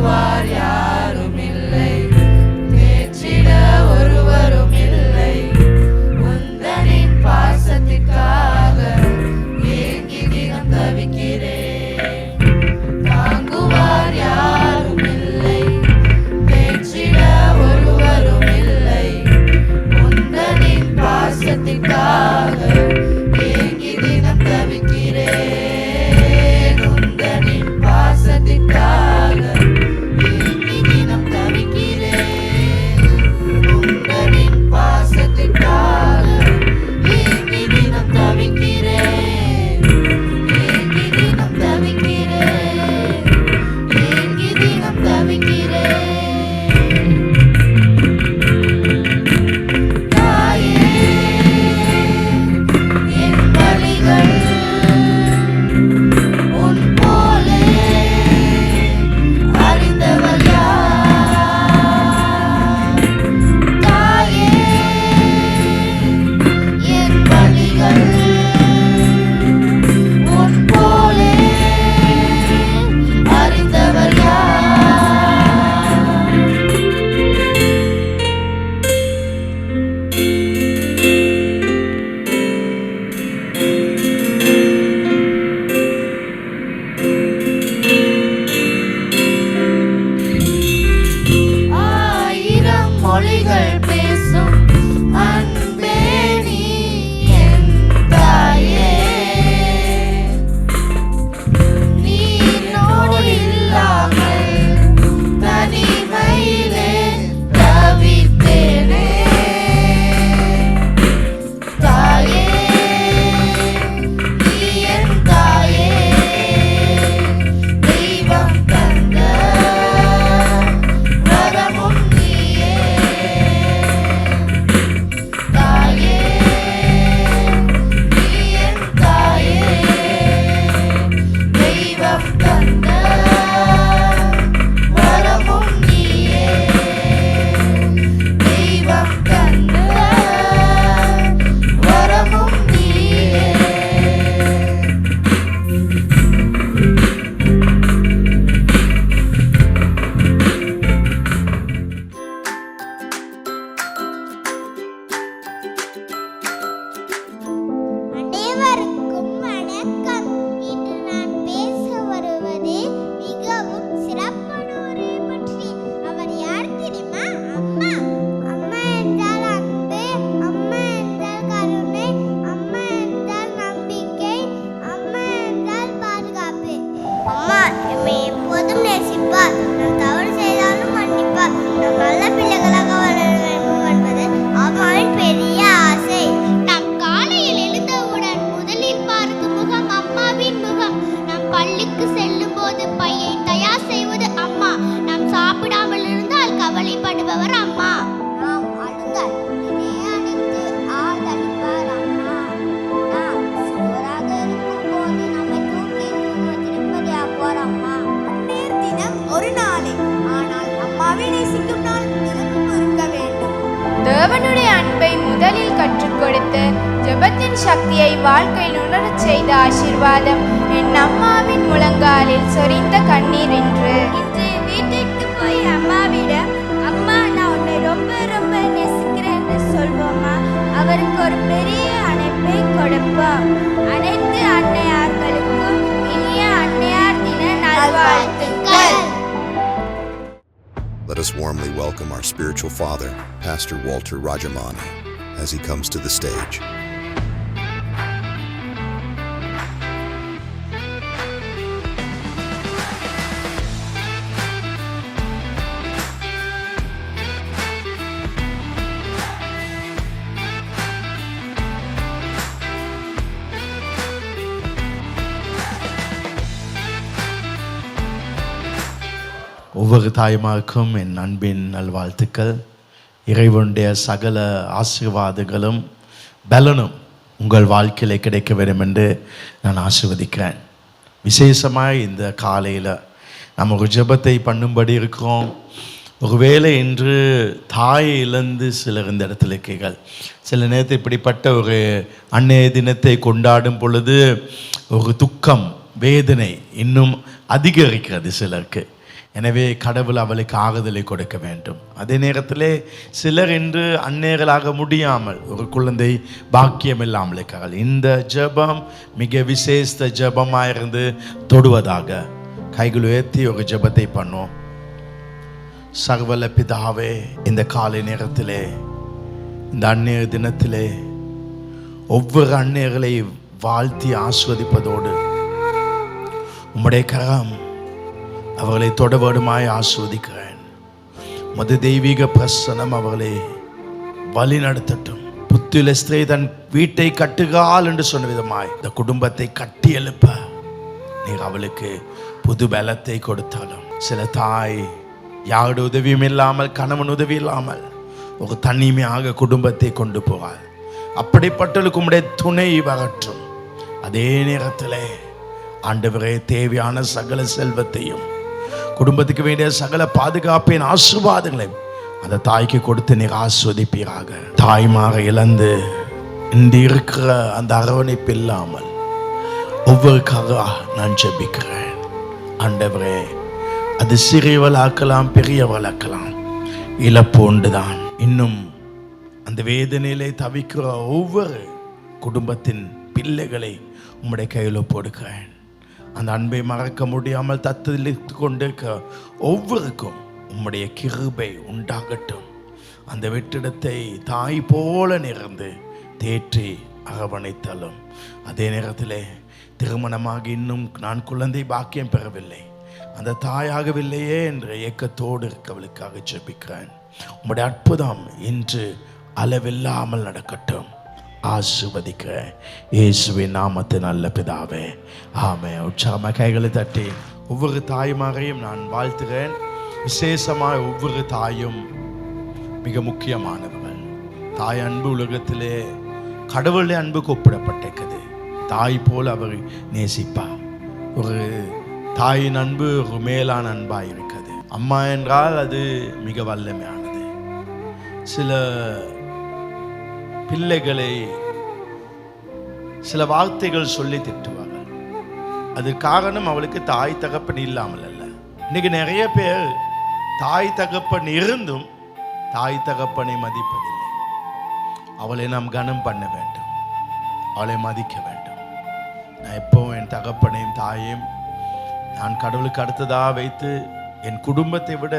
தாங்குவார் யாரும் இல்லை, தேற்றிட ஒருவரும் இல்லை. உந்தனின் பாசத்திற்காக ஏங்கி தினம் தவிக்கிறேன். தாங்குவார் யாரும் இல்லை, தேற்றிட ஒருவரும் இல்லை. உந்தனின் பாசத்திற்காக ஏங்கி தினம் தவிக்கிறேன். உந்தனின் பாசத்திற்காக ஏங்கி தினம் தவிக்கிறேன். உந்தனின் பாசத்திற்காக ஏங்கி தினம் தவிக்கிறேன். ஏங்கி தினம் தவிக்கிறேன். ஏங்கி தினம் தவிக்கிறேன். தாயே, என் வலிகள் உன் போலே அறிந்தவர் யார்? தாயே, என் வலிகள் உன் போலே அறிந்தவர் யார்? ஆயிரம் மொழிகள் பேசும் அன்பே நீ என் தாயே. நீனோடு இல்லாமல் தனிமையிலே தவித்தேனே. தாயே, நீ என் தாயே, தெய்வம் தந்த வரமும் நீயே. தாயே, நீ என் தாயே, தெய்வம் தந்த வரமும் நீயே. தெய்வம் தந்த வரமும் நீயே. அனைவருக்கும் வணக்கம். இன்று நான் பேச வருவது மிகவும் சிறப்பானவரை பற்றி. அவர் யார் தெரியுமா? அம்மா. அம்மா என்றால் அன்பு, அம்மா என்றால் கருணை, அம்மா என்றால் நம்பிக்கை, அம்மா என்றால் பாதுகாப்பு. அம்மா நம்மை எப்போதும் நேசிப்பார், நாம் தவறு செய்தாலும் மன்னிப்பார், நாம் நல்ல பிள்ளைகளாக வளர வேண்டும் என்பது அம்மாவின் பெரிய ஆசை. நாம் காலையில் எழுந்தவுடன் முதலில் பார்க்கும் முகம் அம்மாவின் முகம். நாம் பள்ளிக்கு செல்லும் போது பையை தயார் செய்வது அம்மா. நாம் சாப்பிடாமல் இருந்தால் கவலைப்படுபவர் அம்மா. நாம் அழுந்தால் உடனே அணைத்து ஆதரிப்பார் அம்மா. நாம் சிறுவராக இருக்கும் போது நம்மை தூக்கி திருப்பதியாக்குவார் அம்மா. அன்றைய தினம் ஒரு நாளே, ஆனால் அம்மாவை நேசிக்கும் நாள் தினமும் இருக்க வேண்டும். தேவனுடைய அன்பை முதலில் கற்றுக் கொடுத்து ஜெபத்தின் சக்தியை வாழ்க்கையில் உணரச் செய்த ஆசீர்வாதம் என் அம்மாவின் முழங்காலில் சொரிந்த கண்ணீர் என்று. இன்று வீட்டுக்கு போய் அம்மாவிடம், அம்மா நான் உன்னை ரொம்ப ரொம்ப நேசிக்கிறேன் என்று சொல்வோமா? அவருக்கு ஒரு பெரிய அணைப்பை கொடுப்போம். அனைத்து அன்னையார்களுக்கும் இனிய அன்னையார் தின நல்வாழ்த்துக்கள். Let us warmly welcome our spiritual father, Pastor Walter Rajamani, as he comes to the stage. ஒவ்வொரு தாய்மாருக்கும் என் அன்பின் நல்வாழ்த்துக்கள். இறைவனுடைய சகல ஆசீர்வாதங்களும் பலனும் உங்கள் வாழ்க்கையில் கிடைக்க வேண்டும் என்று நான் ஆசீர்வதிக்கிறேன். விசேஷமாக இந்த காலையில் நம்ம ஒரு ஜெபத்தை பண்ணும்படி இருக்கிறோம். ஒருவேளை இன்று தாயை இழந்து சிலர் இந்த இடத்துல இருக்கீர்கள். சில நேரத்தில் இப்படிப்பட்ட ஒரு அன்னைய தினத்தை கொண்டாடும் பொழுது ஒரு துக்கம், வேதனை இன்னும் அதிகரிக்கிறது சிலருக்கு. எனவே கடவுள் அவளுக்கு ஆறுதலை கொடுக்க வேண்டும். அதே நேரத்திலே சிலர் இன்று அந்நேரலாக முடியாமல் ஒரு குழந்தை பாக்கியம் இல்லாமல் இருக்கிறார்கள். இந்த ஜெபம் மிக விசேஷ ஜெபமாக இருந்து தொடுவதாக கைகள் உயர்த்தி ஒரு ஜெபத்தை பண்ணோம். சர்வல பிதாவே, இந்த காலை நேரத்திலே, இந்த அந்நேர தினத்திலே ஒவ்வொரு அந்நேர்களை வாழ்த்தி ஆஸ்வதிப்பதோடு உம்முடைய கரம் அவர்களை தொடர்படுமாய் ஆஸ்வதிக்கிறேன். மது தெய்வீக பிரசனம் அவர்களை வழி நடத்தட்டும். புத்தியுள்ள ஸ்திரீ தன் வீட்டை கட்டுகால் என்று சொன்ன விதமாய் இந்த குடும்பத்தை கட்டி எழுப்ப நீர் அவளுக்கு புது பலத்தை கொடுத்தாலும், சில தாய் யாருடைய உதவியும் இல்லாமல், கணவன் உதவி இல்லாமல் ஒரு தனிமையாக குடும்பத்தை கொண்டு போவாள். அப்படிப்பட்டவர்களுக்கு உம்முடைய துணை வரட்டும். அதே நேரத்தில் ஆண்டவரே, தேவையான சகல செல்வத்தையும், குடும்பத்துக்கு வேண்டிய சகல பாதுகாப்பின் ஆசீர்வாதங்களையும் அந்த தாய்க்கு கொடுத்து நீர் ஆஸ்வதிப்பீராக. தாய்மாரை இழந்து இன்று இருக்கிற அந்த அரவணைப்பு இல்லாமல் ஒவ்வொருக்காக நான் ஜெபிக்கிறேன். ஆண்டவரே, அது சிறியவளாக்கலாம் பெரியவளாக்கலாம், இழப்பு உண்டுதான். இன்னும் அந்த வேதனையிலே தவிக்கிற ஒவ்வொரு குடும்பத்தின் பிள்ளைகளை உம்முடைய கையில் போடுகிறேன். அந்த அன்பை மறக்க முடியாமல் தத்தளித்து கொண்டிருக்க ஒவ்வொருக்கும் உம்முடைய கிருபை உண்டாகட்டும். அந்த வெற்றிடத்தை தாய் போல நிறந்து தேற்றி அரவணைத்தாலும், அதே நேரத்தில் திருமணமாகி இன்னும் நான் குழந்தை பாக்கியம் பெறவில்லை, அந்த தாயாகவில்லையே என்ற ஏக்கத்தோடு இருக்கவளுக்காக ஜெபிக்கிறேன். உம்முடைய அற்புதம் இன்று அளவில்லாமல் நடக்கட்டும். ஆசீர்வதிக்க இயேசுவின் நாமத்தில் நல்ல பிதாவே, ஆமென். உற்சாகமாக கைகளை தட்டி ஒவ்வொரு தாய்மாரையும் நான் வாழ்த்துகிறேன். விசேஷமாக ஒவ்வொரு தாயும் மிக முக்கியமானவர்கள். தாய் அன்பு உலகத்திலே கடவுளுடைய அன்புக்கு ஒப்பிடப்பட்டிருக்குது. தாய் போல் அவர் நேசிப்பா. ஒரு தாயின் அன்பு ஒரு மேலான அன்பாக இருக்குது. அம்மா என்றால் அது மிக வல்லமையானது. சில பிள்ளைகளை சில வார்த்தைகள் சொல்லி திட்டுவார்கள். அது காரணம் அவளுக்கு தாய் தகப்பன் இல்லாமல் அல்ல. இன்னைக்கு நிறைய பேர் தாய் தகப்பன் இருந்தும் தாய் தகப்பனை மதிப்பதில்லை. அவளை நாம் கனம் பண்ண வேண்டும், அவளை மதிக்க வேண்டும். நான் எப்பவும் என் தகப்பனையும் தாயையும் நான் கடவுளுக்கு அடுத்ததாக வைத்து என் குடும்பத்தை விட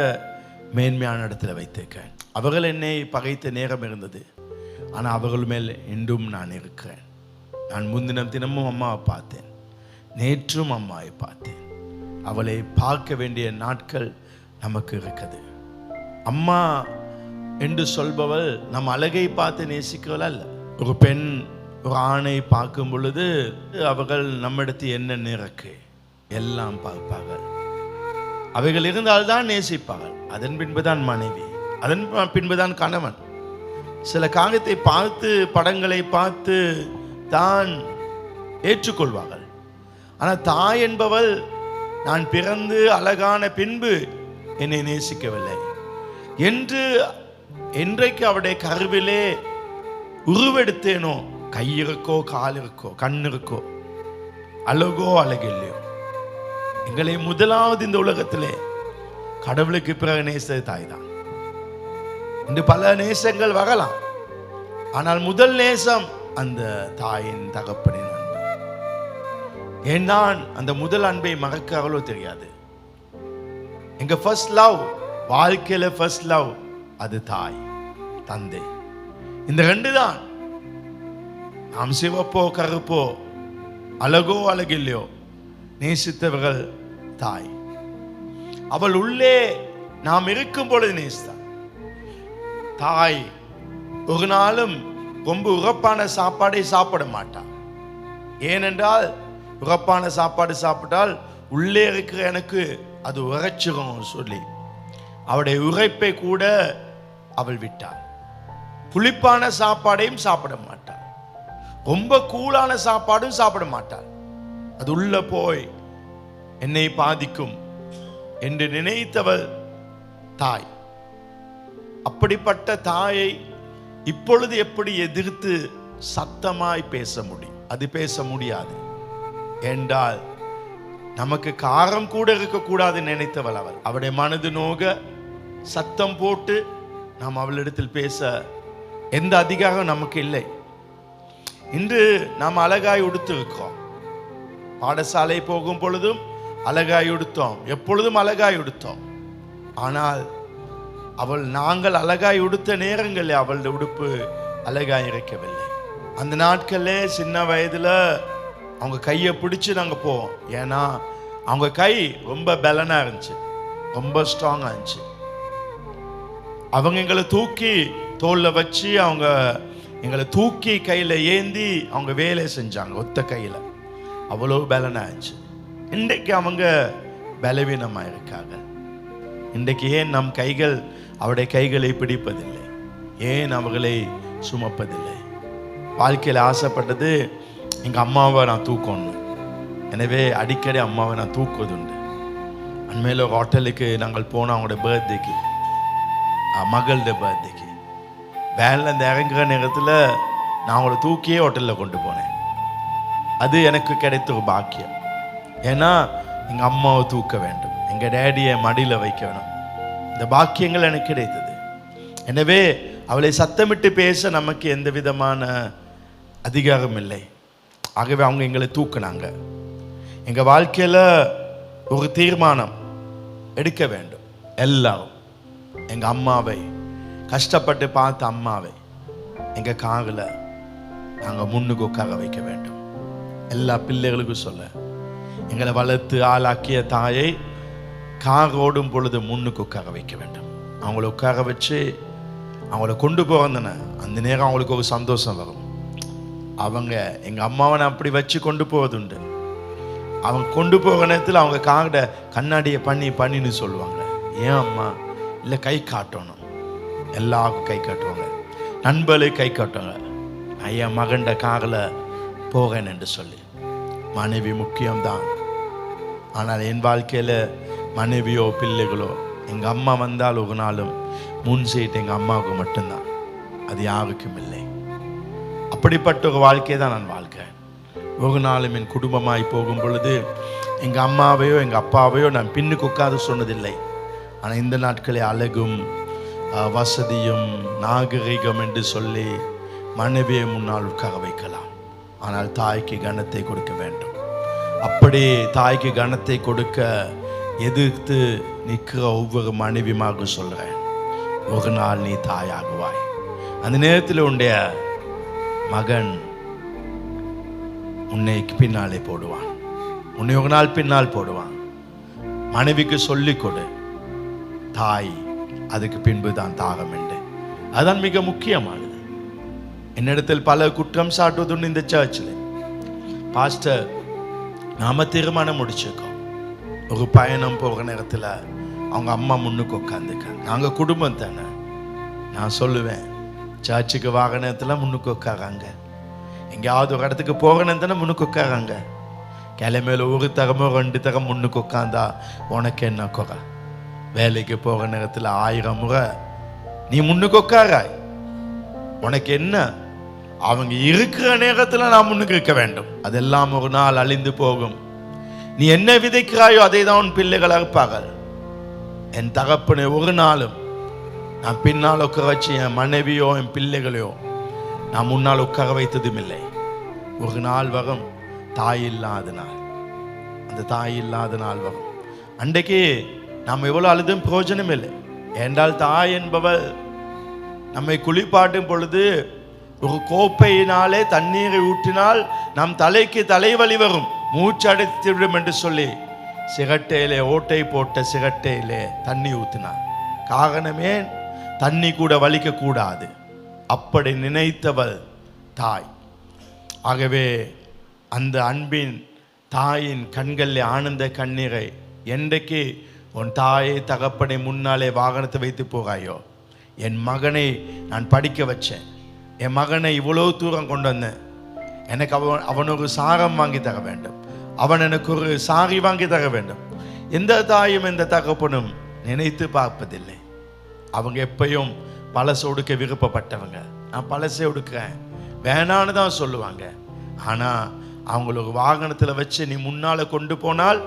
மேன்மையான இடத்துல வைத்திருக்கேன். அவர்கள் என்னை பகைத்த நேரம் இருந்தது, ஆனால் அவர்கள் மேல் இன்றும் நான் இருக்கிறேன். நான் முந்தினம் தினமும் அம்மாவை பார்த்தேன், நேற்றும் அம்மாவை பார்த்தேன். அவளை பார்க்க வேண்டிய நாட்கள் நமக்கு இருக்குது. அம்மா என்று சொல்பவள் நம் அழகை பார்த்து நேசிக்கிறவள் அல்ல. ஒரு பெண் ஒரு ஆணை பார்க்கும் பொழுது அவர்கள் நம்மிடத்து என்ன இருக்கு எல்லாம் பார்ப்பார்கள். அவைகள் இருந்தால்தான் நேசிப்பார்கள். அதன் பின்புதான் மனைவி, அதன் பின்புதான் கணவன். சில காரியத்தை பார்த்து, படங்களை பார்த்து தான் ஏற்றுக்கொள்வார்கள். ஆனால் தாய் என்பவள் நான் பிறந்து அழகான பின்பு என்னை நேசிக்கவில்லை என்று என்றைக்கு அவருடைய கருவிலே உருவெடுத்தேனோ, கை இருக்கோ கால் இருக்கோ கண் இருக்கோ அழகோ அழகில்லையோ, எங்களை முதலாவது இந்த உலகத்திலே கடவுளுக்கு பிறகு நேச தாய் தான். இன்று பல நேசங்கள் வரலாம், ஆனால் முதல் நேசம் அந்த தாயின் தகப்பனின் அன்பு. ஏன்தான் அந்த முதல் அன்பை மறக்காங்களோ தெரியாது. எங்க ஃபர்ஸ்ட் லவ், வாழ்க்கையில ஃபர்ஸ்ட் லவ் அது தாய் தந்தை. இந்த ரெண்டு தான். நாம் சிவப்போ கருப்போ அழகோ அழகில்லையோ நேசித்தவர்கள் தாய். அவள் உள்ளே நாம் இருக்கும் பொழுது நேசித்தார். தாய் ஒரு நாளும் ரொம்ப உரப்பான சாப்பாடை சாப்பிட மாட்டாள். ஏனென்றால் உரப்பான சாப்பாடு சாப்பிட்டால் உள்ளே இருக்கிற எனக்கு அது உரைச்சிரும் சொல்லி அவளுடைய உரைப்பை கூட அவள் விட்டாள். புளிப்பான சாப்பாடையும் சாப்பிட மாட்டாள், ரொம்ப கூலான சாப்பாடும் சாப்பிட மாட்டாள். அது உள்ள போய் என்னை பாதிக்கும் என்று நினைத்தவள் தாய். அப்படிப்பட்ட தாயை இப்பொழுது எப்படி எதிர்த்து சத்தமாய் பேச முடியும்? அது பேச முடியாது. என்றால் நமக்கு காரம் கூட இருக்கக்கூடாது நினைத்தவள் அவள். அவளுடைய மனது நோக சத்தம் போட்டு நாம் அவளிடத்தில் பேச எந்த அதிகாரம் நமக்கு இல்லை. இன்று நாம் அழகாய் உடுத்திருக்கிறோம். பாடசாலை போகும் பொழுதும் அழகாய் உடுத்தோம், எப்பொழுதும் அழகாய் உடுத்தோம். ஆனால் நாங்கள் அழகாய் உடுத்த நேரங்களில் அவளுடைய உடுப்பு அழகாய் இருக்கவில்லை. அந்த நாட்களே சின்ன வயதில் அவங்க கையை பிடிச்சி நாங்கள் போவோம். ஏன்னா அவங்க கை ரொம்ப பலனாக இருந்துச்சு, ரொம்ப ஸ்ட்ராங்காக இருந்துச்சு. அவங்க எங்களை தூக்கி தோளில் வச்சு அவங்க எங்களை தூக்கி கையில் ஏந்தி அவங்க வேலை செஞ்சாங்க ஒத்த கையில். அவ்வளோ பலனாக இருந்துச்சு. இன்றைக்கு அவங்க பலவீனமாக இருக்காங்க. இன்றைக்கு ஏன் நம் கைகள் அவருடைய கைகளை பிடிப்பதில்லை? ஏன் அவர்களை சுமப்பதில்லை? வாழ்க்கையில் ஆசைப்பட்டது எங்கள் அம்மாவை நான் தூக்கணும். எனவே அடிக்கடி அம்மாவை நான் தூக்குவதுண்டு. அண்மையில் ஒரு ஹோட்டலுக்கு நாங்கள் போனோம். அவங்களோட பர்த்டேக்கு, மகளோட பர்த்டேக்கு வேனில் இந்த இறங்குற நேரத்தில் நான் அவங்கள தூக்கியே ஹோட்டலில் கொண்டு போனேன். அது எனக்கு கிடைத்த ஒரு பாக்கியம். ஏன்னா எங்கள் அம்மாவை தூக்க வேண்டும், எங்கள் டேடியை மடியில் வைக்க வேணும். இந்த பாக்கியங்கள் எனக்கு கிடைத்தது. எனவே அவளை சத்தமிட்டு பேச நமக்கு எந்த விதமான அதிகாரம் இல்லை. ஆகவே அவங்க எங்களை தூக்குனாங்க. எங்கள் வாழ்க்கையில் ஒரு தீர்மானம் எடுக்க வேண்டும். எல்லாரும் எங்கள் அம்மாவை, கஷ்டப்பட்டு பார்த்த அம்மாவை எங்கள் காரில் நாங்கள் முன்னுக்கு உட்கார வைக்க வேண்டும். எல்லா பிள்ளைகளுக்கும் சொல்ல, எங்களை வளர்த்து ஆளாக்கிய தாயை கார் ஓடும் பொழுது முன்னுக்கு உட்கார வைக்க வேண்டும். அவங்கள உட்கார வச்சு அவங்கள கொண்டு போகிறேன். அந்த நேரம் அவங்களுக்கு ஒரு சந்தோஷம் வரும். அவங்க எங்கள் அம்மாவை நான் அப்படி வச்சு கொண்டு போவதுண்டு. அவங்க கொண்டு போகிற நேரத்தில் அவங்க கார்ட கண்ணாடியை பண்ணின்னு சொல்லுவாங்க. ஏன் அம்மா? இல்லை, கை காட்டணும். எல்லாருக்கும் கை காட்டுவாங்க, நண்பர்களுக்கு கை காட்டுவாங்க. ஐயா மகண்ட காரில் போகிறேன் என்று சொல்லி. மனைவி முக்கியம்தான். ஆனால் என் வாழ்க்கையில் மனைவியோ பிள்ளைகளோ, எங்கள் அம்மா வந்தால் ஒரு நாளும் முன் சீட்டு எங்கள் அம்மாவுக்கு மட்டும்தான், அது யாருக்கும் இல்லை. அப்படிப்பட்ட ஒரு வாழ்க்கையை தான் நான் வாழ்க்கிறேன். ஒரு நாளும் என் குடும்பமாய் போகும் பொழுது எங்கள் அம்மாவையோ எங்கள் அப்பாவையோ நான் பின்னுக்கு உட்கார சொன்னதில்லை. ஆனால் இந்த நாட்களே அழகும் வசதியும் நாகரிகம் என்று சொல்லி மனைவியை முன்னால் உட்கார வைக்கலாம். ஆனால் தாய்க்கு கனத்தை கொடுக்க வேண்டும். அப்படி தாய்க்கு கனத்தை கொடுக்க எதிர்த்து நிற்கிற ஒவ்வொரு மனைவியுமாக சொல்கிறேன், ஒரு நாள் நீ தாயாகுவாய். அந்த நேரத்தில் உன்னுடைய மகன் உன்னை பின்னாலே போடுவான், உன்னை ஒரு நாள் பின்னால் போடுவான். மனைவிக்கு சொல்லிக் கொடு, தாய் அதுக்கு பின்பு தான் தாகம் என்று. அதுதான் மிக முக்கியமானது. என்னிடத்தில் பல குற்றம் சாட்டுவதுன்னு இந்த சர்ச்சில். பாஸ்டர், நாம திருமணம் முடிச்சிருக்கோம், ஒரு பயணம் போகிற நேரத்தில் அவங்க அம்மா முன்னுக்கு உட்காந்துக்காங்க. நாங்கள் குடும்பம் தானே. நான் சொல்லுவேன், சர்ச்சுக்கு வாக நேரத்தில் முன்னுக்கு உட்காராங்க, எங்கேயாவது ஒரு இடத்துக்கு போகிற நேரத்தில் முன்னுக்கு உட்காராங்க. கிளமையில் ஒரு தகமோ 2 தகம் முன்னுக்கு உட்காந்தா உனக்கு என்ன குறை? வேலைக்கு போகிற நேரத்தில் 1000 முறை நீ முன்னுக்கு உட்காராய், உனக்கு என்ன? அவங்க இருக்கிற நேரத்தில் நான் முன்னுக்கு இருக்க வேண்டும். அதெல்லாம் ஒரு நாள் அழிந்து போகும். நீ என்ன விதைக்கிறாயோ அதை தான் உன் பிள்ளைகள் அறுப்பார்கள். என் தகப்பனை ஒரு நாளும் நான் பின்னால் உட்கார வச்சு என் மனைவியோ என் பிள்ளைகளையோ நான் முன்னால் உட்கார வைத்ததும் இல்லை. ஒரு நாள் வரும், தாய் இல்லாத நாள். அந்த தாய் இல்லாத நாள் வரும். அன்றைக்கு நாம் எவ்வளோ அழுதும் பிரயோஜனம் இல்லை. என்றால் தாய் என்பவள் நம்மை குளிப்பாட்டும் பொழுது ஒரு கோப்பையினாலே தண்ணீரை ஊற்றினால் நம் தலைக்கு தலைவலி வரும், மூச்சடைத்துவிடும் என்று சொல்லி சிகட்டையிலே, ஓட்டை போட்ட சிகட்டையிலே தண்ணி ஊற்றினார். காரணமே தண்ணி கூட வலிக்க கூடாது, அப்படி நினைத்தவள் தாய். ஆகவே அந்த அன்பின் தாயின் கண்களில் ஆனந்த கண்ணீரை என்றைக்கு உன் தாயை தகப்பனை முன்னாலே வாகனத்தை வைத்து போகாயோ, என் மகனை நான் படிக்க வச்சேன், என் மகனை இவ்வளோ தூரம் கொண்டு வந்தேன், எனக்கு அவன் ஒரு சாரம் வாங்கி தர வேண்டும், அவன் எனக்கு ஒரு சாரி வாங்கி தர வேண்டும். எந்த தாயும் எந்த தகப்பனும் நினைத்து பார்ப்பதில்லை. அவங்க எப்பயும் பழசை உடுக்க விருப்பப்பட்டவங்க. நான் பழசை உடுக்கிறேன் வேணான்னு தான் சொல்லுவாங்க. ஆனால் அவங்கள ஒரு வாகனத்தில் வச்சு நீ முன்னால் கொண்டு போனால்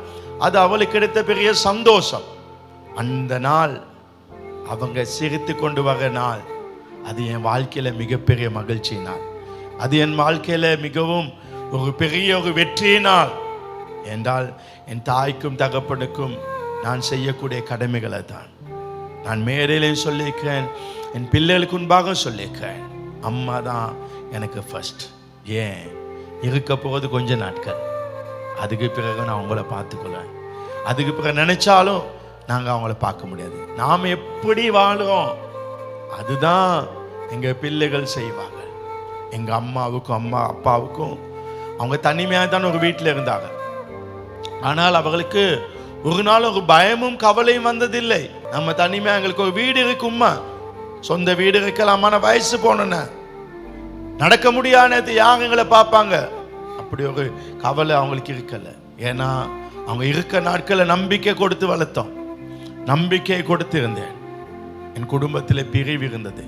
அது அவளுக்கு கிடைத்த பெரிய சந்தோஷம். அந்த நாள் அவங்க சிரித்து கொண்டு வர நாள் அது என் வாழ்க்கையில் மிகப்பெரிய மகிழ்ச்சி நாள். அது என் வாழ்க்கையில் மிகவும் ஒரு பெரிய ஒரு வெற்றி நாள். என்றால் என் தாய்க்கும் தகப்பனுக்கும் நான் செய்யக்கூடிய கடமைகளை தான் நான் மேடையிலையும் சொல்லியிருக்கிறேன், என் பிள்ளைகளுக்கு முன்பாக சொல்லியிருக்கிறேன். அம்மா தான் எனக்கு ஃபர்ஸ்ட். ஏன் இருக்க போகிறது கொஞ்ச நாட்கள், அதுக்கு பிறகு நான் அவங்கள பார்த்துக்குவேன். அதுக்கு பிறகு நினைச்சாலும் நாங்கள் அவங்கள பார்க்க முடியாது. நாம் எப்படி வாழுறோம் அதுதான் எங்கள் பிள்ளைகள் செய்வாங்க. எங்கள் அம்மாவுக்கும் அப்பாவுக்கும் அவங்க தனிமையாக தான் ஒரு வீட்டில் இருந்தாங்க. ஆனால் அவர்களுக்கு ஒரு நாள் ஒரு பயமும் கவலையும் வந்ததில்லை. நம்ம தனிமையாக எங்களுக்கு ஒரு வீடு இருக்குமா, சொந்த வீடு இருக்கலாமான வயசு போனோன்னு நடக்க முடியாதது யார் எங்களை பார்ப்பாங்க, அப்படி ஒரு கவலை அவங்களுக்கு இருக்கல. ஏன்னா அவங்க இருக்க நாட்களை நம்பிக்கை கொடுத்து வளர்த்தோம், நம்பிக்கை கொடுத்து இருந்தேன். என் குடும்பத்தில் பிரிவு இருந்தது,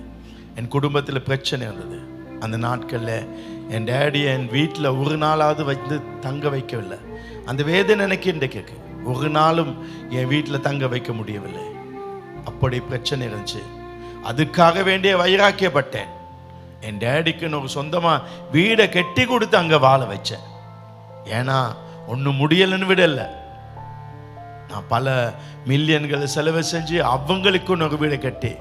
என் குடும்பத்தில் பிரச்சனை இருந்தது. அந்த நாட்களில் என் டேடி என் வீட்டில் ஒரு நாளாவது வந்து தங்க வைக்கவில்லை. அந்த வேதனை எனக்கு இன்றைக்கு ஒரு நாளும் என் வீட்டில் தங்க வைக்க முடியவில்லை. அப்படி பிரச்சனை இருந்துச்சு. அதுக்காக வேண்டிய வைராக்கியப்பட்டேன். என் டேடிக்குன்னு ஒரு சொந்தமாக வீடை கட்டி கொடுத்து அங்கே வாழ வச்சேன். ஏன்னா ஒன்றும் முடியலைன்னு விடலை, நான் பல மில்லியன்களை செலவு செஞ்சு அவங்களுக்குன்னு ஒரு வீடை கட்டி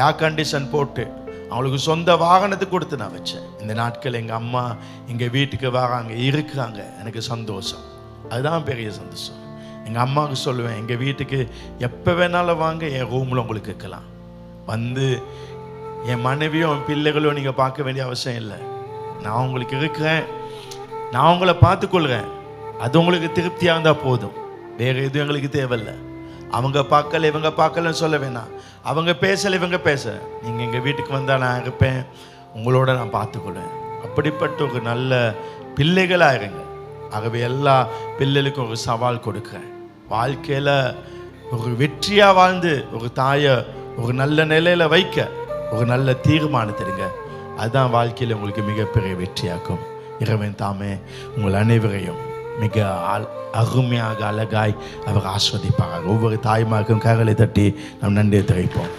ஏர் கண்டிஷன் போட்டு அவங்களுக்கு சொந்த வாகனத்தை கொடுத்து நான் வச்சேன். இந்த நாட்கள் எங்கள் அம்மா எங்கள் வீட்டுக்கு வராங்க, இருக்கிறாங்க, எனக்கு சந்தோஷம். அதுதான் பெரிய சந்தோஷம். எங்கள் அம்மாவுக்கு சொல்லுவேன், எங்கள் வீட்டுக்கு எப்போ வேணாலும் வாங்க, என் ரூமில் உங்களுக்கு இருக்கலாம். வந்து என் மனைவியும் என் பிள்ளைகளும் நீங்கள் பார்க்க வேண்டிய அவசியம் இல்லை. நான் உங்களுக்கு இருக்கிறேன், நான் உங்களை பார்த்துக்கொள்கிறேன். அது உங்களுக்கு திருப்தியாக இருந்தால் போதும். வேறு எதுவும் எங்களுக்கு தேவையில்லை. அவங்க பார்க்கல இவங்க பார்க்கலன்னு சொல்ல வேணாம், அவங்க பேசலை இவங்க பேச, நீங்கள் எங்கள் வீட்டுக்கு வந்தால் நான் இருப்பேன், உங்களோட நான் பார்த்துக்கொள்வேன். அப்படிப்பட்ட ஒரு நல்ல பிள்ளைகளாக இருங்க. ஆகவே எல்லா பிள்ளைகளுக்கும் ஒரு சவால் கொடுக்குறேன். வாழ்க்கையில் ஒரு வெற்றியாக வாழ்ந்து ஒரு தாயை ஒரு நல்ல நிலையில் வைக்க ஒரு நல்ல தீர்மானத்திடுங்க. அதுதான் வாழ்க்கையில் உங்களுக்கு மிகப்பெரிய வெற்றியாக்கும். இறைவன் தாமே உங்கள் அனைவரையும் மிக அருமையாக அழகாய் அவர் ஆஸ்வதிப்பார்கள். ஒவ்வொரு தாய்மாருக்கும் கரங்களை தட்டி நாம் நன்றியை தெரிவிப்போம்.